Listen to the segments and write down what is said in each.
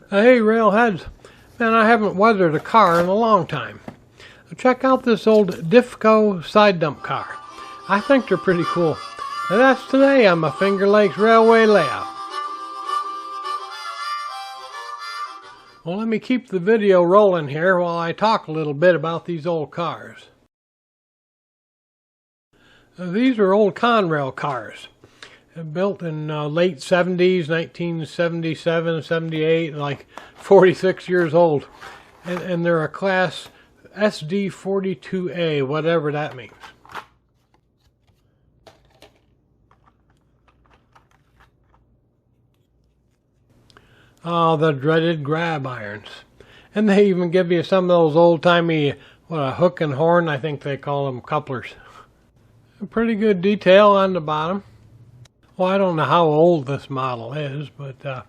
Hey railheads, man, I haven't weathered a car in a long time. Check out this old Difco side dump car. I think they're pretty cool. And that's today on my Finger Lakes Railway layout. Well, let me keep the video rolling here while I talk a little bit about these old cars. These are old Conrail cars. Built in late 70s, 1977, 78, like 46 years old. And they're a class SD42A, whatever that means. Oh, the dreaded grab irons. And they even give you some of those old-timey, a hook and horn, I think they call them, couplers. A pretty good detail on the bottom. Well, I don't know how old this model is, but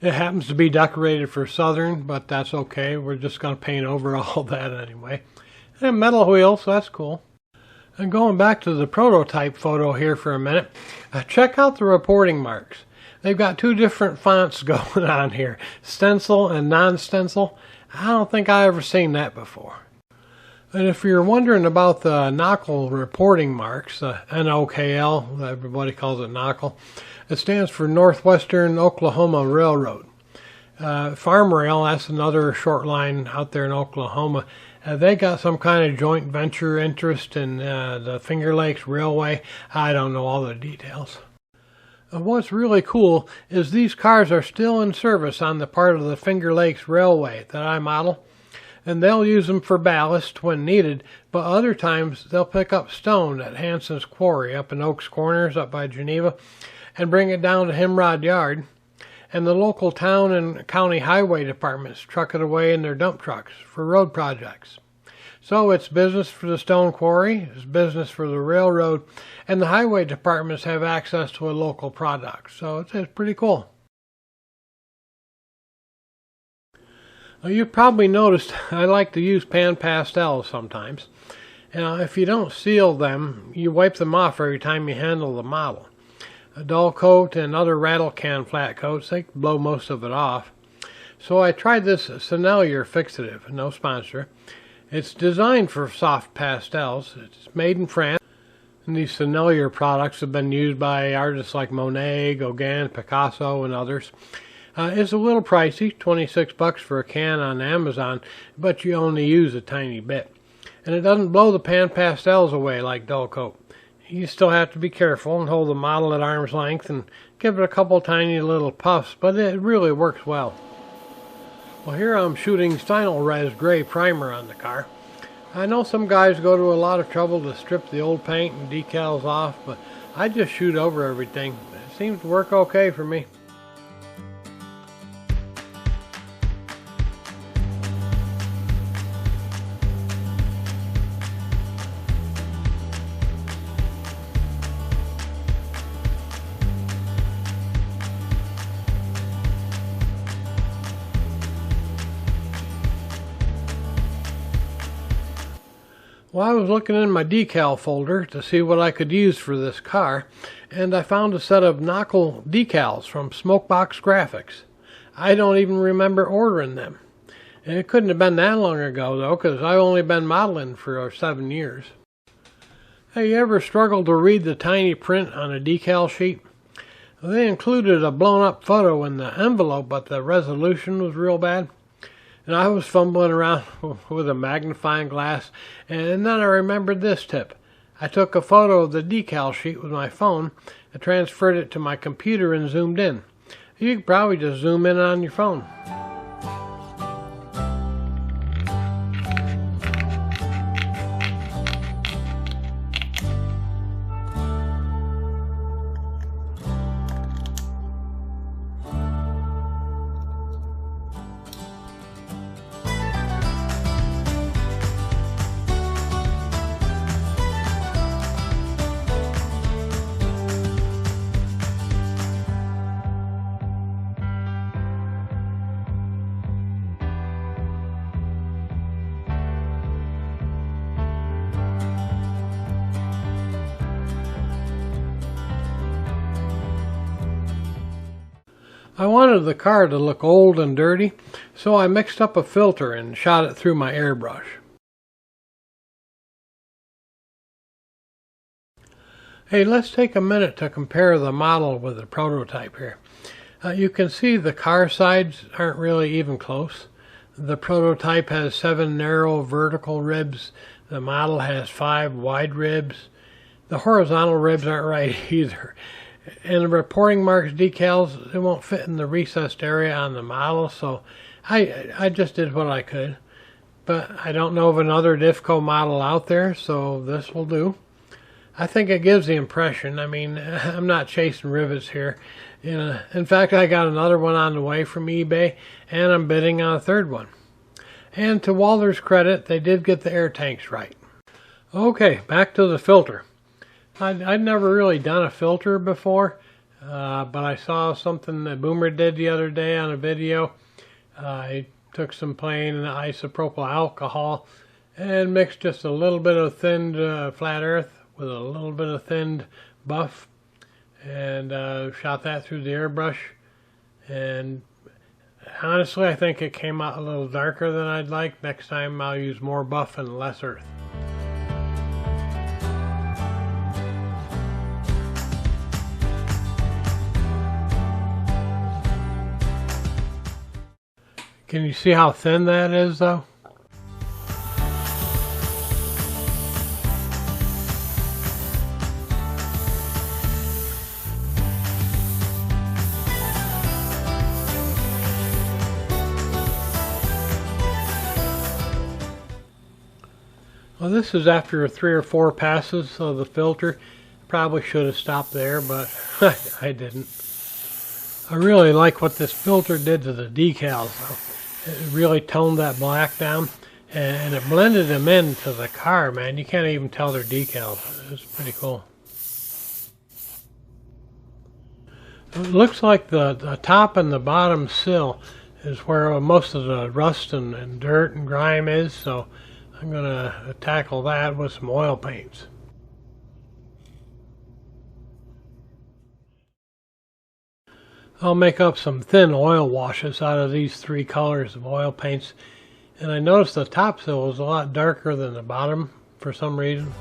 it happens to be decorated for Southern, but that's okay. We're just going to paint over all that anyway. And metal wheels, so that's cool. And going back to the prototype photo here for a minute, check out the reporting marks. They've got two different fonts going on here, stencil and non-stencil. I don't think I've ever seen that before. And if you're wondering about the NOCL reporting marks, NOKL, everybody calls it NOCL, it stands for Northwestern Oklahoma Railroad. Farm Rail, that's another short line out there in Oklahoma. They got some kind of joint venture interest in the Finger Lakes Railway. I don't know all the details. What's really cool is these cars are still in service on the part of the Finger Lakes Railway that I model. And they'll use them for ballast when needed, but other times they'll pick up stone at Hanson's Quarry up in Oaks Corners up by Geneva and bring it down to Himrod Yard. And the local town and county highway departments truck it away in their dump trucks for road projects. So it's business for the stone quarry, it's business for the railroad, and the highway departments have access to a local product. So it's pretty cool. You've probably noticed I like to use pan pastels sometimes. And if you don't seal them, you wipe them off every time you handle the model. A dull coat and other rattle can flat coats, they blow most of it off. So I tried this Sennelier fixative, no sponsor. It's designed for soft pastels. It's made in France. And these Sennelier products have been used by artists like Monet, Gauguin, Picasso, and others. It's a little pricey, $26 for a can on Amazon, but you only use a tiny bit. And it doesn't blow the pan pastels away like dull coat. You still have to be careful and hold the model at arm's length and give it a couple tiny little puffs, but it really works well. Well, here I'm shooting Stynylrez gray primer on the car. I know some guys go to a lot of trouble to strip the old paint and decals off, but I just shoot over everything. It seems to work okay for me. Well, I was looking in my decal folder to see what I could use for this car, and I found a set of NOCL decals from Smokebox Graphics. I don't even remember ordering them. And it couldn't have been that long ago, though, because I've only been modeling for 7 years. Hey, you ever struggled to read the tiny print on a decal sheet? They included a blown-up photo in the envelope, but the resolution was real bad. And I was fumbling around with a magnifying glass, and then I remembered this tip. I took a photo of the decal sheet with my phone and transferred it to my computer and zoomed in. You could probably just zoom in on your phone. I wanted the car to look old and dirty, so I mixed up a filter and shot it through my airbrush. Hey, let's take a minute to compare the model with the prototype here. You can see the car sides aren't really even close. The prototype has 7 narrow vertical ribs. The model has 5 wide ribs. The horizontal ribs aren't right either. And the reporting marks decals, they won't fit in the recessed area on the model, so I just did what I could. But I don't know of another Difco model out there, so this will do. I think it gives the impression. I mean, I'm not chasing rivets here. In fact, I got another one on the way from eBay, and I'm bidding on a third one. And to Walther's credit, they did get the air tanks right. Okay, back to the filter. I'd never really done a filter before, but I saw something that Boomer did the other day on a video. He took some plain isopropyl alcohol and mixed just a little bit of thinned flat earth with a little bit of thinned buff, and shot that through the airbrush. And honestly, I think it came out a little darker than I'd like. Next time I'll use more buff and less earth. Can you see how thin that is, though? Well, this is after 3 or 4 passes of the filter. Probably should have stopped there, but I didn't. I really like what this filter did to the decals, though. It really toned that black down, and it blended them into the car, man. You can't even tell they're decals. It's pretty cool. It looks like the top and the bottom sill is where most of the rust and dirt and grime is, so I'm going to tackle that with some oil paints. I'll make up some thin oil washes out of these 3 colors of oil paints. And I noticed the top sill is a lot darker than the bottom for some reason.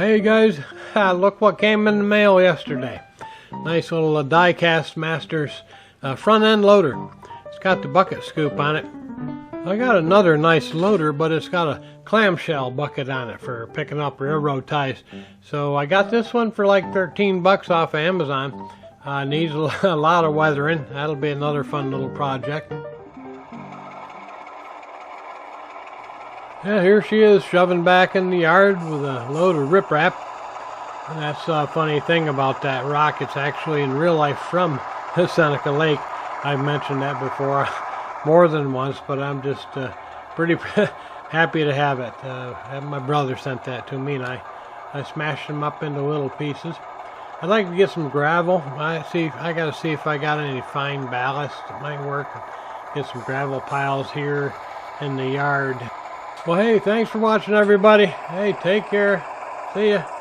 Hey guys, look what came in the mail yesterday. Nice little die-cast Masters front end loader. It's got the bucket scoop on it. I got another nice loader, but it's got a clamshell bucket on it for picking up railroad ties. So I got this one for like 13 bucks off of Amazon. Needs a lot of weathering. That'll be another fun little project. Yeah, here she is shoving back in the yard with a load of riprap. And that's a funny thing about that rock. It's actually in real life from Seneca Lake. I've mentioned that before more than once, but I'm just pretty happy to have it. My brother sent that to me, and I smashed them up into little pieces. I'd like to get some gravel. I got to see if I got any fine ballast. It might work. Get some gravel piles here in the yard. Well, hey, thanks for watching, everybody. Hey, take care. See ya.